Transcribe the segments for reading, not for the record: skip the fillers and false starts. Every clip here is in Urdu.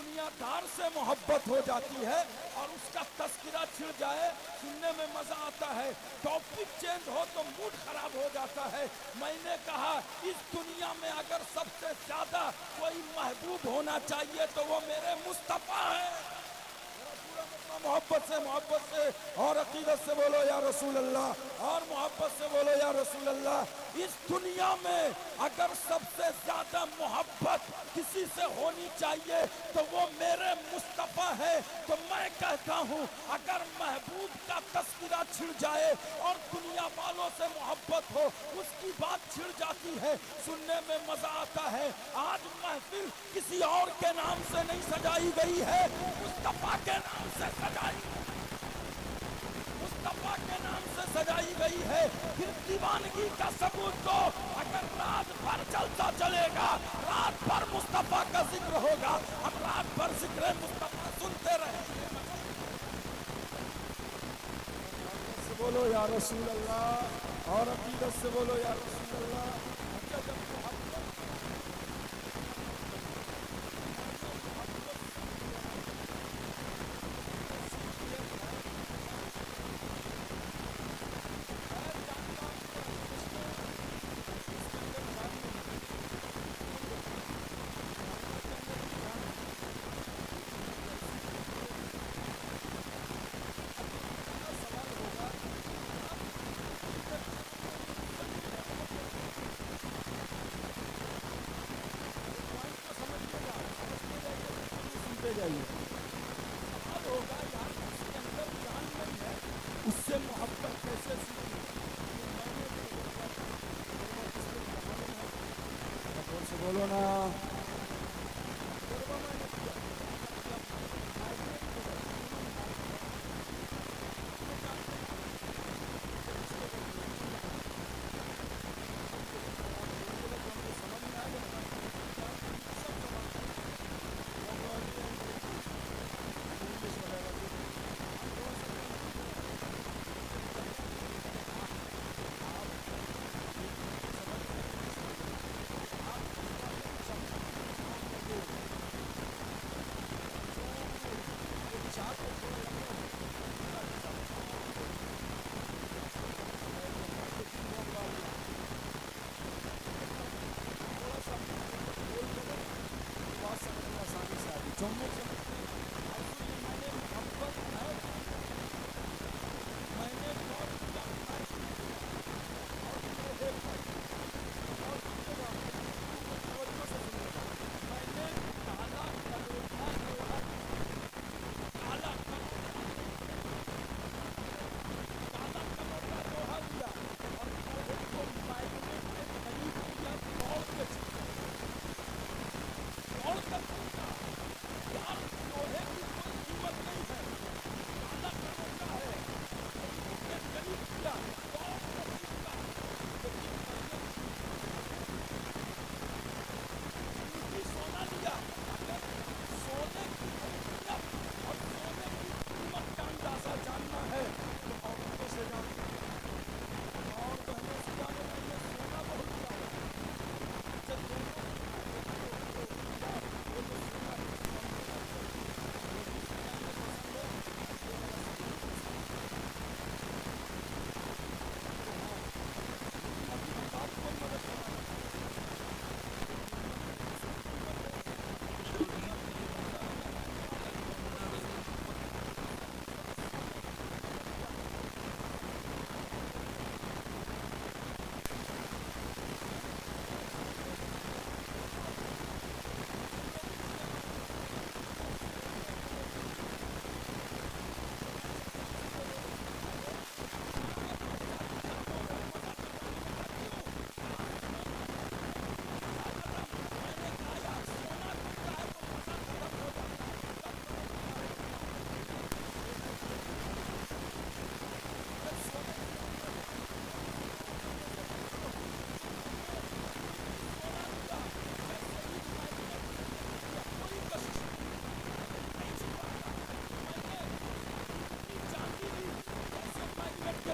دنیا دار سے محبت ہو جاتی ہے اور اس کا تذکرہ چھڑ جائے سننے میں مزہ آتا ہے، ٹاپک چینج ہو تو موڈ خراب ہو جاتا ہے۔ میں نے کہا اس دنیا میں اگر سب سے زیادہ کوئی محبوب ہونا چاہیے تو وہ میرے مصطفیٰ ہیں۔ محبت سے اور عقیدت سے بولو یا رسول اللہ، اور محبت سے بولو یا رسول اللہ۔ اس دنیا میں اگر سب سے زیادہ محبت کسی سے ہونی چاہیے تو وہ میرے مصطفیٰ ہے۔ تو میں کہتا ہوں اگر محبوب کا تذکرہ چھڑ جائے اور دنیا والوں سے محبت ہو، اس کی بات چھڑ جاتی ہے، سننے میں مزہ آتا ہے۔ آج محفل کسی اور کے نام سے نہیں سجائی گئی ہے، مصطفیٰ کے نام سے مصطفیٰ کے نام سے سجائی گئی ہے۔ پھر دیوانگی کا ثبوت دو، اگر رات بھر چلتا چلے گا، رات بھر مصطفیٰ کا ذکر ہوگا، ہم رات بھر ذکر مصطفیٰ سنتے رہیں گے۔ بولو یا رسول اللہ، اور عقیدت سے بولو یا رسول اللہ۔ اس سے محبت کیسے سیکھی؟ بولو نا،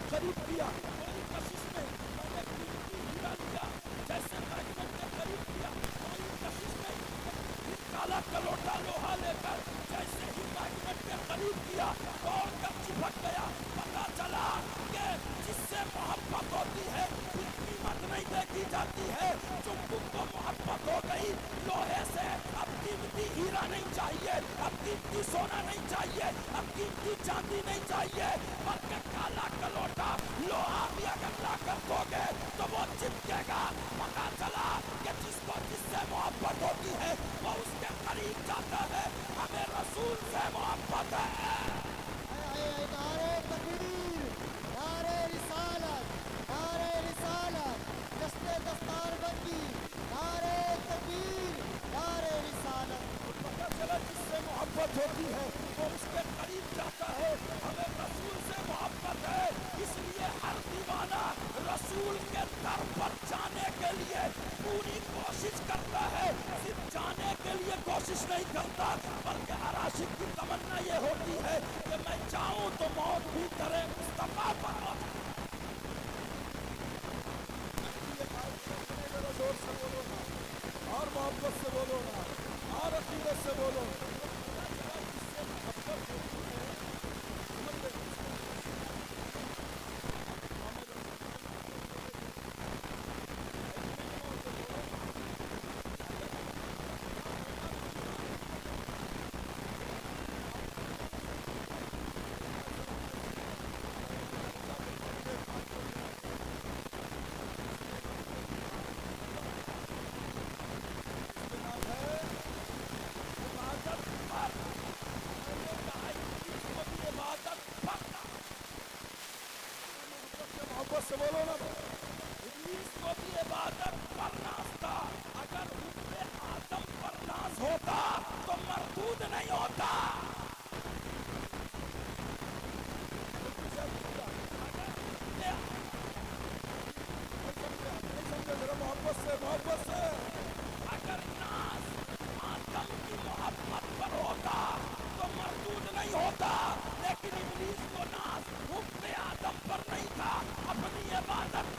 قریب کیا، کوئی کشش میں میں نے قیمتی ہیرا لیا، جیسے میگنیٹ کے قریب کیا، کوئی کشش میں کالا کلوٹا لوہا لے کر ہیرا نہیں چاہیے، اب قیمتی سونا نہیں چاہیے، اب قیمتی چاندی نہیں چاہیے، بلکہ کالا کلوٹا لوہا بھی اگر لا کر دو گے تو وہ چپکے گا۔ پتا چلا کہ جس کو جس سے محبت ہوتی ہے وہ اس کے قریب جاتا ہے۔ ہمیں رسول سے محبت ہے۔ نعرہ تکبیر، نعرہ رسالت، نعرہ رسالت، دست دستار بندی، نعرہ تکبیر، نعرہ رسالت۔ پتا چلا جس سے محبت ہوتی ہے وہ اس کے قریب جاتا ہے۔ ہمیں رسول سے محبت ہے، اس لیے ہر دیوانہ رسول کے در پر جانے کے لیے پوری کوشش کرتا ہے۔ صرف جانے کے لیے کوشش نہیں کرتا، بلکہ ہر عاشق کی تمنا یہ ہوتی ہے کہ میں جاؤں تو موت بھی درے مصطفیٰ پر ہو۔ زور سے بولو نا، اور محبت سے بولو نا، اور عقیدت سے بولو۔ محبت سے بولو نا۔ ابلیس کو بھی عبادت پر ناز تھا، اگر حب آدم پر ناز ہوتا تو مردود نہیں ہوتا۔ محبت سے، محبت سے، اگر ناز آدم کی محبت پر ہوتا تو مردود نہیں ہوتا، لیکن ابلیس کو ناز حب آدم پر نہیں تھا، اپنی عبادت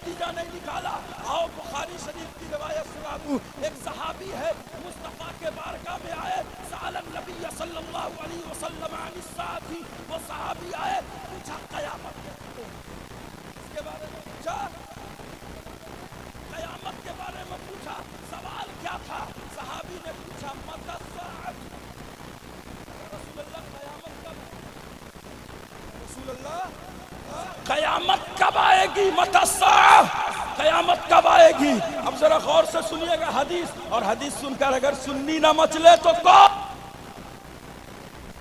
نتیجہ نہیں نکالا. آؤ بخاری شریف کی روایت سنا دوں. ایک صحابی ہے مصطفیٰ کے بارگاہ میں آئے, سأل النبی صلی اللہ علیہ وسلم عن الساعة. وہ صحابی آئے, پوچھا قیامت اس کے بارے میں پوچھا, قیامت کے بارے میں پوچھا. سوال کیا تھا؟ صحابی نے پوچھا متی الساعة, رسول اللہ قیامت کب, رسول اللہ قیامت کب آئے گی؟ متی الساعة, قیامت کب آئے گی؟ اب ذرا غور سے سنیے گا حدیث, اور حدیث سن کر اگر سنی نہ مچلے تو کون,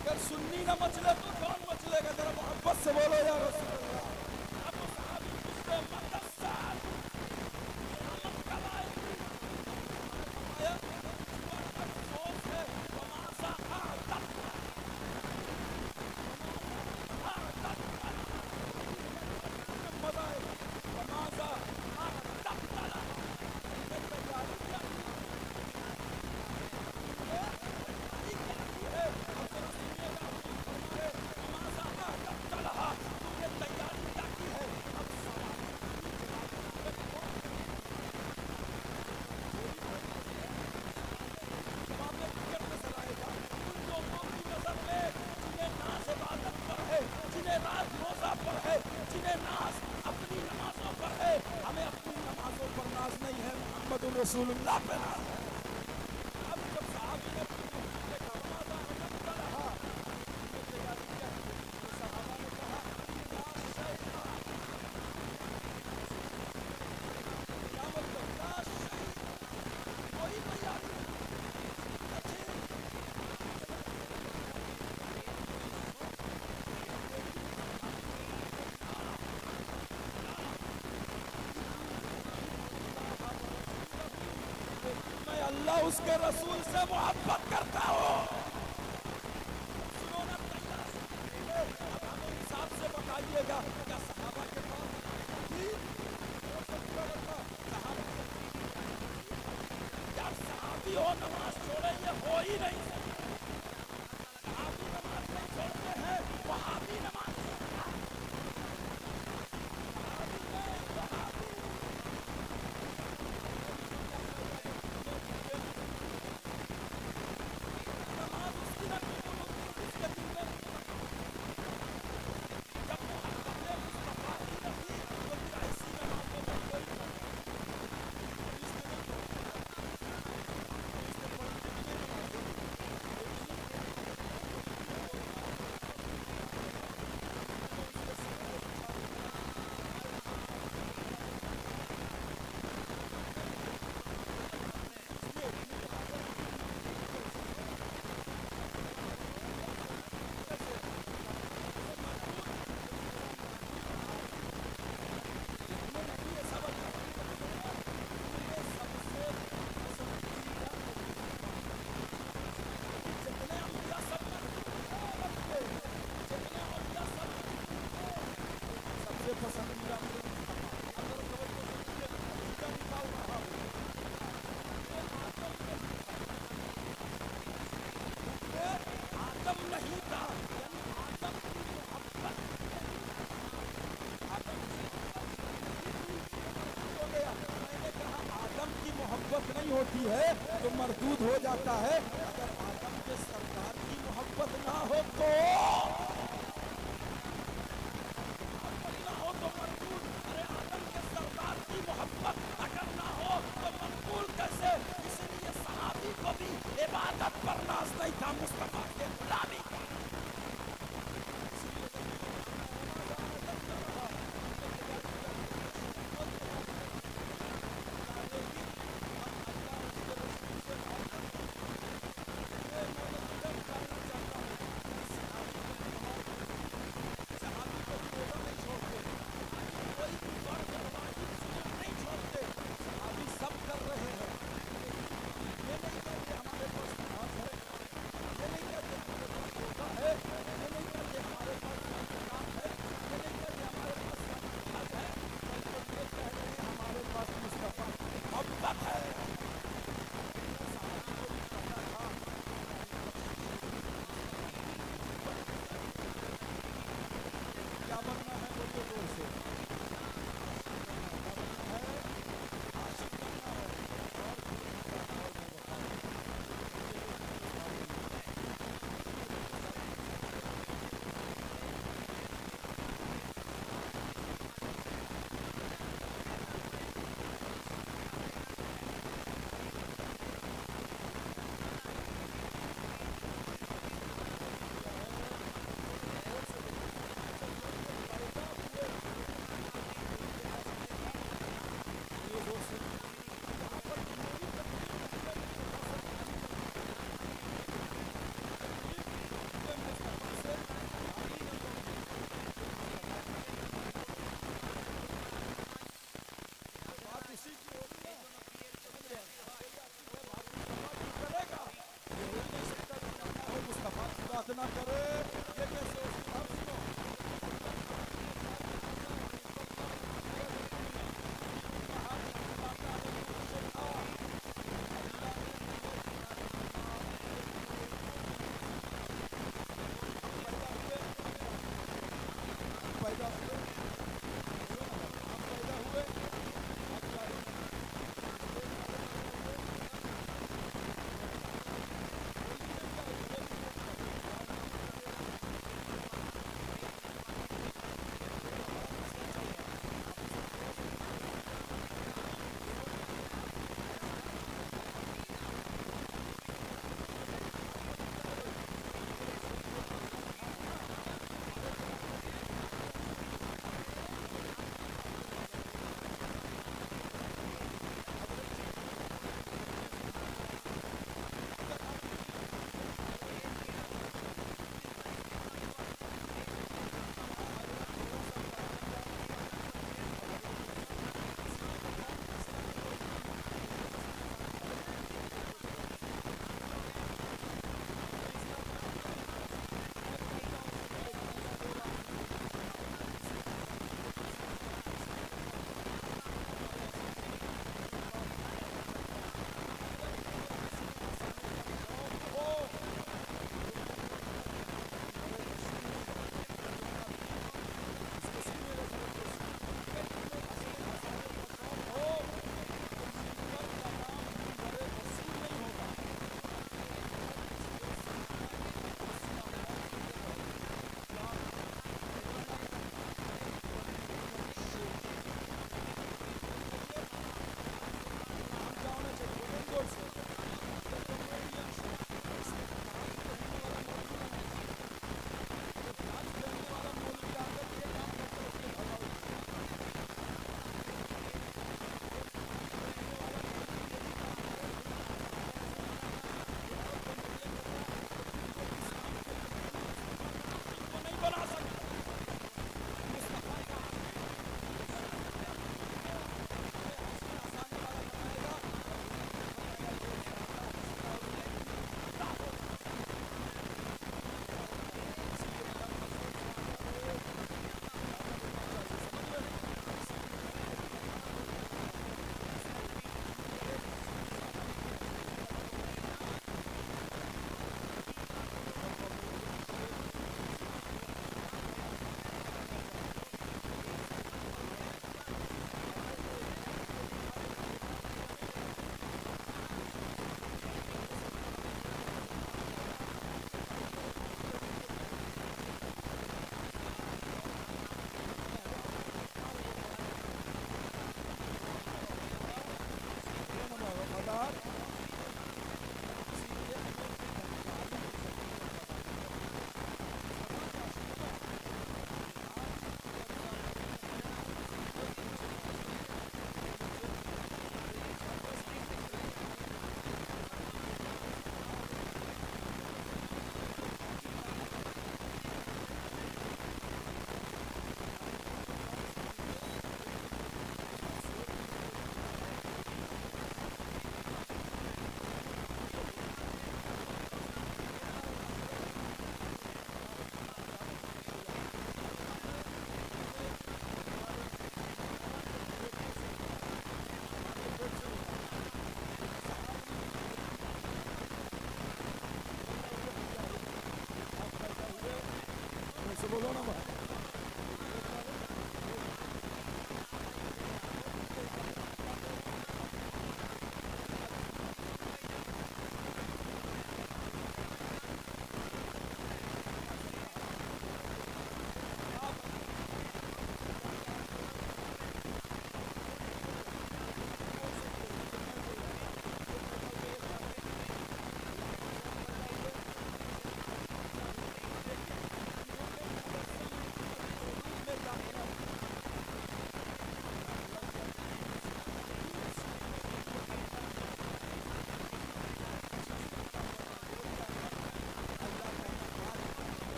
اگر سنی نہ مچلے تو کون مچلے گا؟ ذرا محبت سے بولو یا رسول اللہ. اب وہ صحابی پوچھتے ہیں متی الساعة, قیامت کب آئے گی؟ فرمایا افسوس ہے وماذا اعددت, مزہ آئے گا. وماذا اعددت لها, تیاری کیا کی ہے, تم نے تیاری کیا کی ہے. اب سوال جواب میں فکر نظر آئے گا. ان لوگوں کی نظر میں جنہیں ناز عبادت پر ہے, جنہیں رات روزہ پر ہے, جنہیں ناز اپنی نمازوں پر ہے, ہمیں اپنی نمازوں پر ناز نہیں ہے, محمد رسول اللہ پہ ناز ہے. اب جب صحابی نے دیکھا ماذا اعددت لها, تم نے تیاری کیا کی, تو صحابہ نے کہا لا شیء, کیا مطلب لا شیء, کوئی تیاری نہیں. میں اللہ اس کے رسول سے محبت کرتا ہوں. سنو نا تیار, اب ہمیں حساب سے بتائیے گا کیا صحابہ کے پاس تھی, کیا صحابی ہو نماز چھوڑے, یہ ہو ہی نہیں سکتا. صحابی نماز نہیں چھوڑتے ہیں, وہابی نماز چھوڑتا ہے. صحابی نہیں, وہابی. نماز اس کی نہ قبول ہوتی جس کے دل میں جب محبت مصطفیٰ کی نہیں, تو پھر ایسی نمازوں میں کوئی نہیں ہوتی ہے تو مردود ہو جاتا ہے. اگر آدم کے سرکار کی محبت نہ ہو تو مردود. ارے آدم کے سردار کی محبت اگر نہ ہو تو مقبول کیسے؟ اس لیے صحابی کو بھی عبادت پر ناز نہیں تھا, مصطفیٰ کے غلامی پر.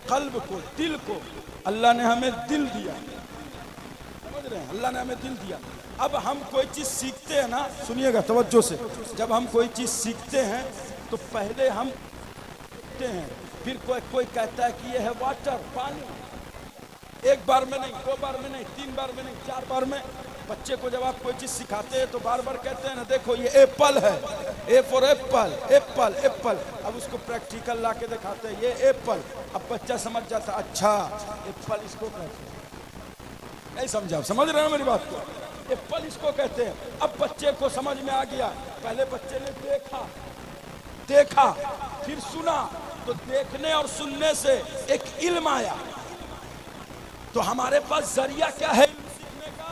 قلب کو، دل کو، اللہ نے ہمیں دل دیا، سمجھ رہے ہیں؟ اللہ نے ہمیں دل دیا. اب ہم کوئی چیز سیکھتے ہیں نا، سنیے گا توجہ سے، جب ہم کوئی چیز سیکھتے ہیں تو پہلے ہم سیکھتے ہیں، پھر کوئی کہتا ہے کہ یہ ہے واٹر، پانی. ایک بار میں نہیں، دو بار میں نہیں، تین بار میں نہیں، چار بار میں. بچے کو جب آپ کوئی چیز سکھاتے ہیں تو بار بار کہتے ہیں نا دیکھو یہ ایپل ہے، اے فور ایپل، ایپل ایپل. اب اس کو پریکٹیکل لا کے دکھاتے ہیں یہ ایپل. اب بچہ سمجھ جاتا اچھا ایپل اس کو کہتے ہیں. نہیں سمجھا؟ سمجھ رہے ہیں میری بات کو؟ ایپل اس کو کہتے ہیں. اب بچے کو سمجھ میں آ گیا. پہلے بچے نے دیکھا پھر سنا، تو دیکھنے اور سننے سے ایک علم آیا. تو ہمارے پاس ذریعہ کیا ہے علم سیکھنے کا؟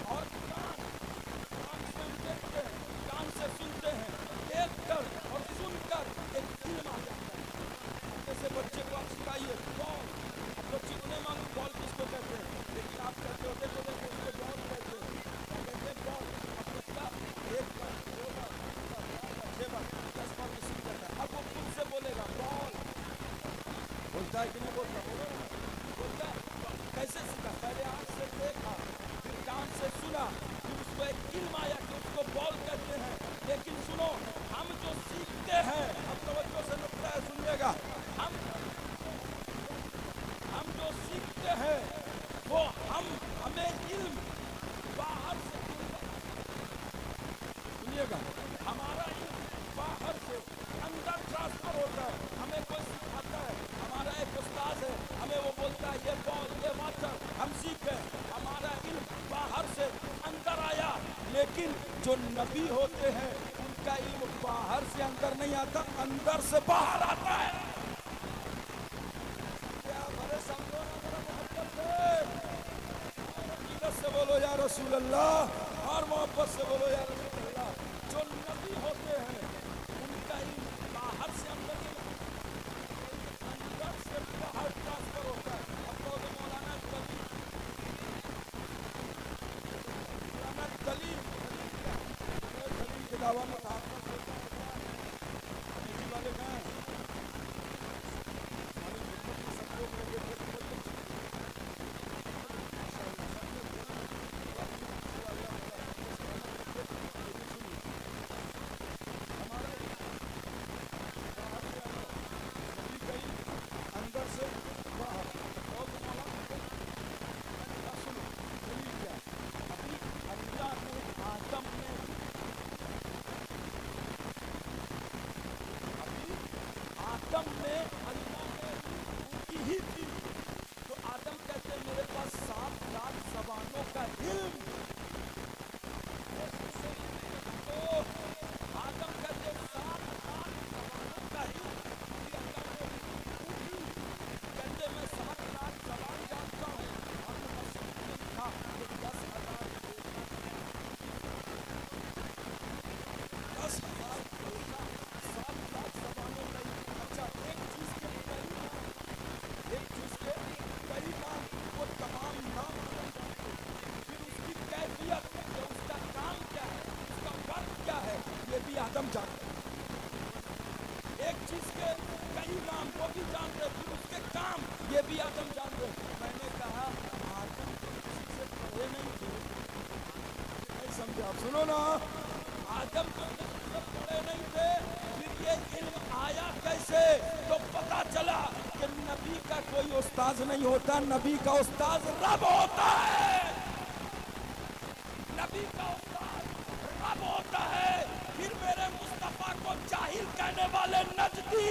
اور کان سے دیکھتے ہیں، کان سے سنتے ہیں، دیکھ کر اور سن کر ایک علم آ جاتا ہے. جیسے بچے کو آپ سکھائیے بال، تو جتنے معلوم بال کس کو کہتے ہیں، لیکن آپ کہتے ہو دیکھو دیکھو اس کو بال کہتے ہیں، کیا کہتے ہیں بال. اب بچہ ایک بار، دو بار، تین بار، چار بار، چھ بار، 10 بار میں سیکھ جاتا ہے. اب وہ خود سے بولے گا بال. بولتا ہے کہ نہیں بولتا؟ بولتا ہے. کیسے سیکھا؟ پہلے آنکھ سے دیکھا، پھر کان سے سنا، پھر اس کو ایک علم آیا کہ اس کو بال کہتے ہیں. لیکن سنو، ہم جو سیکھتے ہیں، اب توجہ سے نقطہ ہے سنیے گا، ہم جو سیکھتے ہیں وہ ہمیں علم باہر سے، سنیے گا، ہمارا علم باہر سے اندر ٹرانسفر ہوتا ہے. ہمیں کوئی سکھاتا ہے، ہمارا ایک استاذ ہے، ہمیں وہ بولتا ہے یہ بال، یہ واٹر، ہم سیکھے، ہمارا علم باہر سے اندر آیا. لیکن جو نبی ہوتے ہیں ان کا علم باہر سے اندر نہیں آتا، اندر سے باہر آتا ہے. کیا بھرے سمجھو نا میرا محبت سے، اور عقیدت سے بولو یا رسول اللہ، اور محبت سے بولو یا رسول اللہ. جو نبی ہوتے ہیں ان کا علم باہر سے اندر نہیں آتا، اندر سے باہر ٹرانسفر ہوتا ہے. اب کہو گے مولانا دلیل، مولانا دلیل کیا ہے؟ دلیل کے دعویٰ میں محبت ہوتا ہے کیا؟ انگریزی والے کہاں ہیں؟ ہماری خدمت میں سب لوگ ہیں، بیٹھے توجہ سے ماشاء اللہ سب لوگ ہیں. اللہ اپنی خوشی اللہ تعالیٰ سب کو سلامت رکھے. لیکن سنیے، ہمارا علم باہر سے اندر، نبی کا علم اندر سے باہر. کہو کہ مولانا دلیل، میں نے کہا سنو دلیل کیا ہے. ابھی اللہ نے آدم میں، ابھی آدم میں اللہ نے روح کی ہی تھی. تو آدم کہتے ہیں میرے پاس 7 لاکھ زبانوں کا علم. تو آدم کہتے ہیں 7 لاکھ زبانوں کا علم. ابھی اللہ نے روح دی، کہتے میں 7 لاکھ زبان جانتا ہوں. اور مفسرین نے لکھا کہ 10,000 کوشاں زبان، 10,000 کوشاں، 7 لاکھ زبانوں کا علم. اچھا ایک چیز کے کئی نام، ایک چیز کے کئی نام، وہ تمام نام آدم جانتے. پھر اس کی کیفیت کہ اس کا کام کیا ہے، اس کا ورک کیا ہے، یہ بھی آدم جانتے. ایک چیز کے کئی نام وہ بھی جانتے، پھر اس کے کام یہ بھی آدم جانتے. میں نے کہا آدم تو کسی سے پڑھے نہیں تھے. نہیں سمجھے آپ؟ سنو نا، آدم تو کسی سے پڑھے نہیں تھے، پھر یہ علم آیا کیسے؟ تو پتا چلا کہ نبی کا کوئی استاذ نہیں ہوتا، نبی کا استاذ رب ہوتا ہے. نبی کا استاذ رب ہوتا ہے. پھر میرے مصطفیٰ کو جاہل کہنے والے نجدی،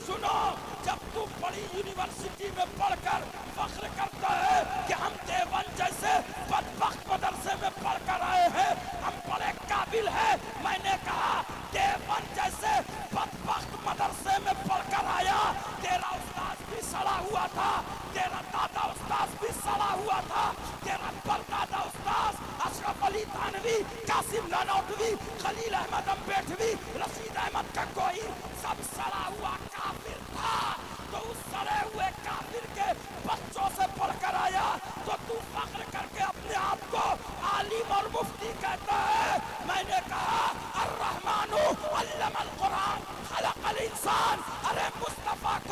سنو، جب تو بڑی یونیورسٹی میں پڑھ کر فخر کرتا ہے کہ ہم دیوبند جیسے بدبخت مدرسے میں پڑھ کر آئے ہیں، ہم بڑے قابل ہیں، میں نے کہا دیوبند جیسے بدبخت مدرسے میں پڑھ کر آیا، تیرا استاذ بھی سڑا ہوا تھا، تیرا دادا استاذ بھی سڑا ہوا تھا، تیرا پردادا استاذ اشرف علی تھانوی، قاسم نانوتوی، خلیل احمد امبیٹوی، رشید احمد ککوئی، سب سڑا ہوا کافر تھا. تو اس سڑے ہوئے کافر کے بچوں سے پڑھ کر آیا، تو فخر کر کے اپنے آپ کو عالم اور مفتی کہتا ہے. میں نے کہا الرحمن علم القرآن خلق الانسان. ارے مصطفیٰ کو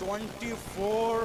24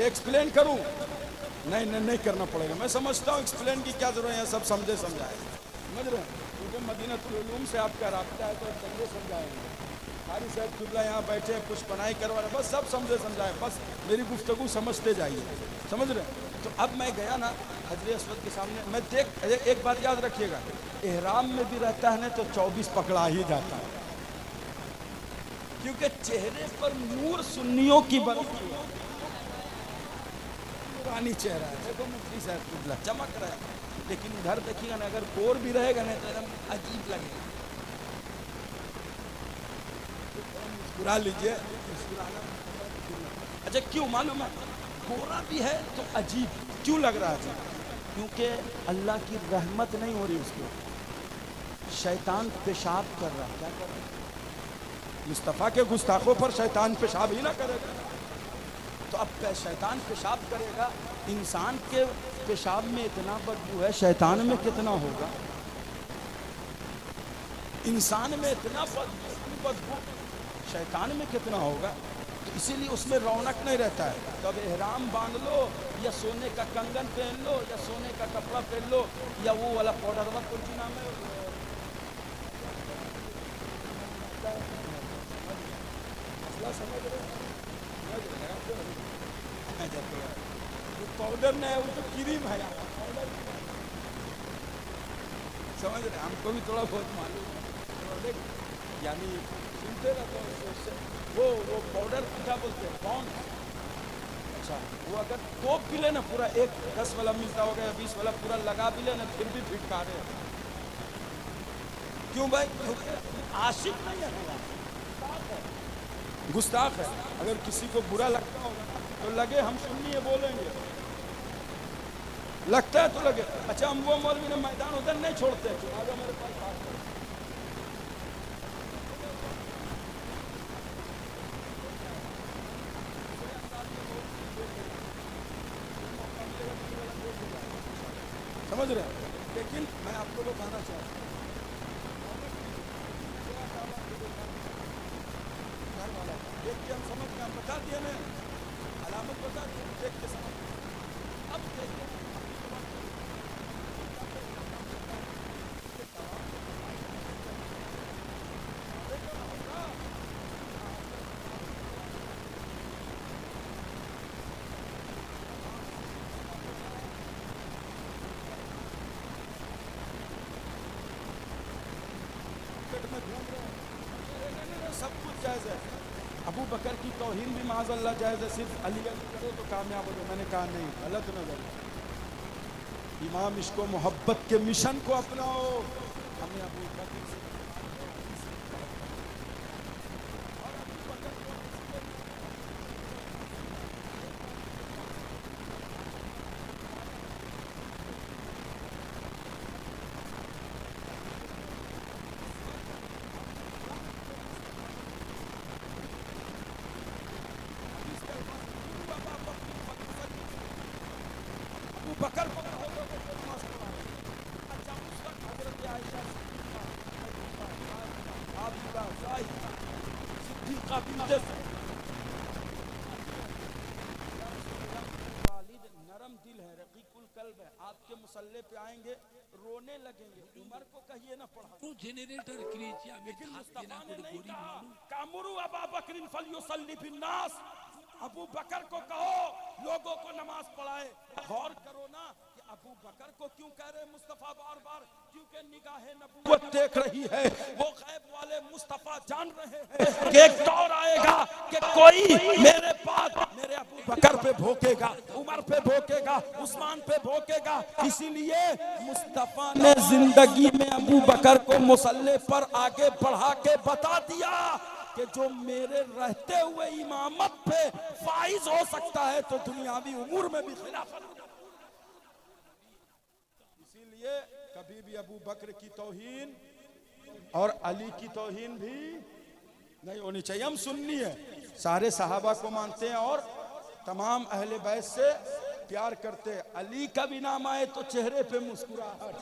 یہ ایکسپلین کروں؟ نہیں کرنا پڑے گا. میں سمجھتا ہوں ایکسپلین کی کیا ضرورت ہے, سب سمجھے سمجھائے. سمجھ رہے ہیں؟ کیونکہ مدینہ العلوم سے آپ کا رابطہ ہے تو سمجھے سمجھائیں گے. قاری صاحب قبلہ یہاں بیٹھے کچھ بنائی کروا رہے, بس سب سمجھے سمجھائے, بس میری گفتگو سمجھتے جائیے. سمجھ رہے ہیں؟ تو اب میں گیا نا حجر اسود کے سامنے, میں ایک بات یاد رکھیے گا, احرام میں بھی رہتا ہے نا تو 24 پکڑا ہی جاتا ہے, کیونکہ چہرے پر نور سنیوں کی برکت ہے. نورانی چہرہ ہے, دیکھو مفتی صاحب قبلہ چمک رہا ہے, لیکن ادھر دیکھیے گا نا, اگر کور بھی رہے گا نا تو ایک دم عجیب لگے گا. مسکرا لیجیے, مسکرانا. اچھا کیوں معلوم ہے؟ کورا بھی ہے تو عجیب کیوں لگ رہا ہے؟ کیونکہ اللہ کی رحمت نہیں ہو رہی اس کو, شیطان پیشاب کر رہا ہے. کیا کر رہا ہے؟ مصطفیٰ کے گستاخوں پر شیطان پیشاب ہی نہ کرے گا. تو اب شیطان پیشاب کرے گا, انسان کے پیشاب میں اتنا بدبو ہے, شیطان میں کتنا ہوگا؟ انسان میں اتنا بدبو, شیطان میں کتنا ہوگا؟ تو اسی لیے اس میں رونق نہیں رہتا ہے. تو اب احرام باندھ لو, یا سونے کا کنگن پہن لو, یا سونے کا کپڑا پہن لو, یا وہ والا پاؤڈر وا کون سی نام ہے, سمجھ رہے پاؤڈر نہیں ہے, وہ تو کریم ہے. سمجھ رہے, ہم کو بھی تھوڑا بہت معلوم ہے, یعنی سنتے رہتے وہ پاؤڈر کیا بولتے ہیں, پاؤنڈ. اچھا وہ اگر کوپ بھی لے نا پورا, ایک 10 والا ملتا ہوگا یا 20 والا, پورا لگا بھی لے نا پھر بھی پھٹکا رہے. کیوں بھائی؟ عاشق نہیں ہے, گستاخ ہے. اگر کسی کو برا لگتا ہوگا تو لگے ہم سنی ہے بولیں گے, لگتا ہے تو لگے. اچھا ہم وہ مولوی نے میدان ادھر نہیں چھوڑتے, میرے پاس بات ہے. سمجھ رہے ہیں؟ لیکن میں آپ کو بتانا چاہتا ہوں, دیکھ کے ہم سمجھ گئے, ہم بتا دیے نا, علامت بتا دیے, دیکھ کے سمجھ گئے. اب دیکھیں سب کچھ جائز ہے. ابو بکر کی توہین بھی معاذ اللہ جائز ہے, صرف علی کرے تو کامیاب ہو جائے. میں نے کہا نہیں, غلط نظر. امام عشق و محبت کے مشن کو اپناؤ. ہمیں ابو بکر سے بکر کو اچھا اس وقت حضرت عائشہ صدیقہ بنت والد نرم دل ہے, رقیق القلب ہے, آپ کے مصلی پہ آئیں گے رونے لگیں گے. عمر کو کہیے نہ پڑھا, لیکن مصطفیٰ نے نہیں کہا کامرو ابا بکر فلیصلی فی الناس, ابو بکر کو کہو لوگوں کو نماز پڑھائے. غور کرو نا کہ ابو بکر کو کیوں کہہ رہے مصطفیٰ بار بار, کیونکہ نگاہ نبوت دیکھ رہی ہے, وہ غیب والے مصطفیٰ جان رہے ہیں کہ ایک دور آئے گا کہ کوئی میرے بعد میرے ابو بکر پہ بھوکے گا, عمر پہ بھوکے گا, عثمان پہ بھوکے گا. اسی لیے مصطفیٰ نے زندگی میں ابو بکر کو مصلی پر آگے بڑھا کے بتا دیا کہ جو میرے رہتے ہوئے امامت پہ فائز ہو سکتا ہے تو دنیاوی امور میں بھی خلافت. اسی لیے کبھی بھی ابو بکر کی توہین اور علی کی توہین بھی نہیں ہونی چاہیے. ہم سنی ہے, سارے صحابہ کو مانتے ہیں اور تمام اہل بیت سے پیار کرتے ہیں. علی کا بھی نام آئے تو چہرے پہ مسکراہٹ,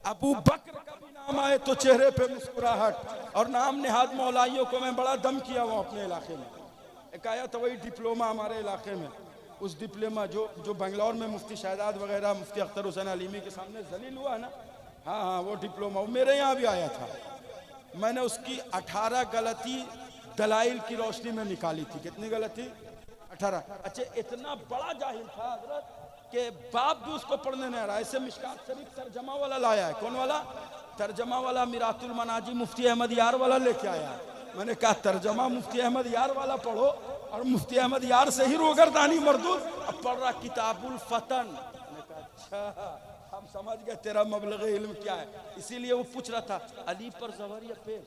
ابو بکر کا بھی نام آئے تو چہرے پہ مسکراہٹ. اور نام نہاد مولائیوں کو میں بڑا دم کیا ہوں اپنے علاقے میں. ایک آیا تو وہی ڈپلوما ہمارے علاقے میں, اس ڈپلوما جو بنگلور میں مفتی شہزاد وغیرہ مفتی اختر حسین علیمی کے سامنے ذلیل ہوا نا، ہاں وہ ڈپلوما وہ میرے یہاں بھی آیا تھا. میں نے اس کی 18 غلطی دلائل کی روشنی میں نکالی تھی. کتنی غلطی؟ 18. اچھا اتنا بڑا جاہل تھا حضرت کہ باپ بھی اس کو پڑھنے نہیں آ رہا. ایسے مشکات شریف ترجمہ والا لایا ہے. کون والا؟ ترجمہ والا میرات المناجی مفتی احمد یار والا لے کے آیا. میں نے کہا ترجمہ مفتی احمد یار والا پڑھو، اور مفتی احمد یار سے ہی روگردانی مردود. اب پڑھ رہا کتاب الفتن. میں نے کہا اچھا ہم سمجھ گئے تیرا مبلغ علم کیا ہے. اسی لیے وہ پوچھ رہا تھا علی پر زبر یا پیش.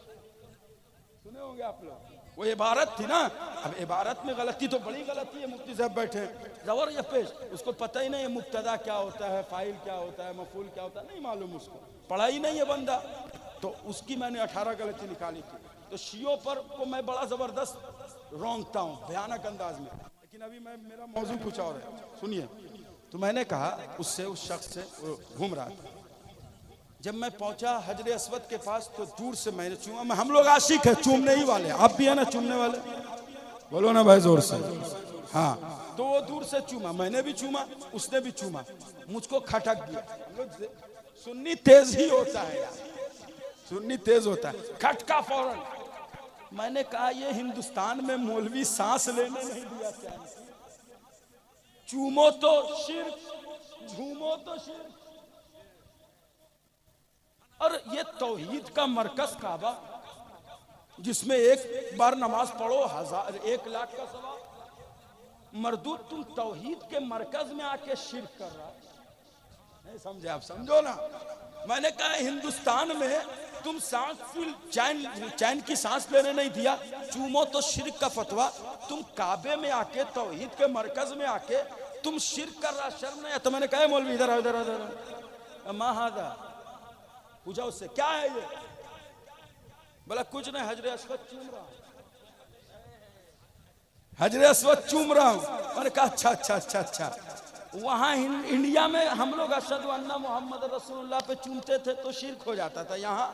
سنے ہوں گے آپ لوگ، وہ عبارت تھی نا. اب عبارت میں غلطی تو بڑی غلطی ہے. مفتی صاحب بیٹھے زبر یا پیش، اس کو پتہ ہی نہیں ہے مبتدا کیا ہوتا ہے، فاعل کیا ہوتا ہے، مفعول کیا ہوتا ہے، نہیں معلوم. اس کو پڑھا ہی نہیں ہے بندہ. تو اس کی میں نے 18 غلطی نکالی تھی. تو شیعوں پر کو میں بڑا زبردست رونگتا ہوں بھیانک انداز میں. لیکن ابھی میرا موضوع کچھ اور ہے، سنیے. تو میں نے کہا اس شخص سے گھوم رہا تھا. جب میں پہنچا حجر اسود کے پاس تو دور سے میں نے چوما. ہم لوگ عاشق ہیں چومنے ہی والے. آپ بھی ہیں نا چومنے والے؟ بولو نا بھائی زور سے. ہاں تو وہ دور سے چوما، میں نے بھی چوما، اس نے بھی چوما. مجھ کو کھٹک دیا. سنی تیز ہی ہوتا ہے یار، سنی تیز ہوتا ہے. کھٹکا فوراً. میں نے کہا یہ ہندوستان میں مولوی سانس لینے نہیں دیا کیا؟ چومو تو شرک، جھومو تو شرک. اور یہ توحید کا مرکز کعبہ جس میں ایک بار نماز پڑھو 1,00,000 کا ثواب. مردود تم توحید کے مرکز میں آ کے شرک کر رہا. نہیں سمجھے آپ؟ سمجھو نا. میں نے کہا ہندوستان میں تم سانس چین کی سانس لینے نہیں دیا، چومو تو شرک کا فتویٰ. تم کعبے میں آ کے توحید کے مرکز میں آ کے تم شرک کر رہا. شرم نہیں ہے؟ تو میں نے کہا مولوی ادھر ادھر ادھر ما ہذا. پوچھا اس سے کیا ہے یہ؟ بولا کچھ نہیں، حجر اسود چوم رہا ہوں. حجر اسود چوم رہا ہوں. میں نے کہا اچھا اچھا اچھا اچھا. وہاں انڈیا میں ہم لوگ اشہد ان محمد رسول اللہ پہ چومتے تھے تو شرک ہو جاتا تھا. یہاں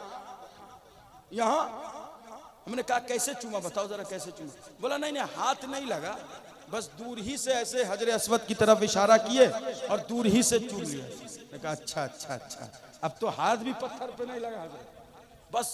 ہم نے کہا کیسے چوما، بتاؤ ذرا کیسے چوما. بولا نہیں ہاتھ نہیں لگا، بس دور ہی سے ایسے حجر اسود کی طرف اشارہ کیے اور دور ہی سے چوم لیا. میں نے کہا اچھا اچھا اچھا. اب تو ہاتھ بھی پتھر پہ نہیں لگا حضرت. بس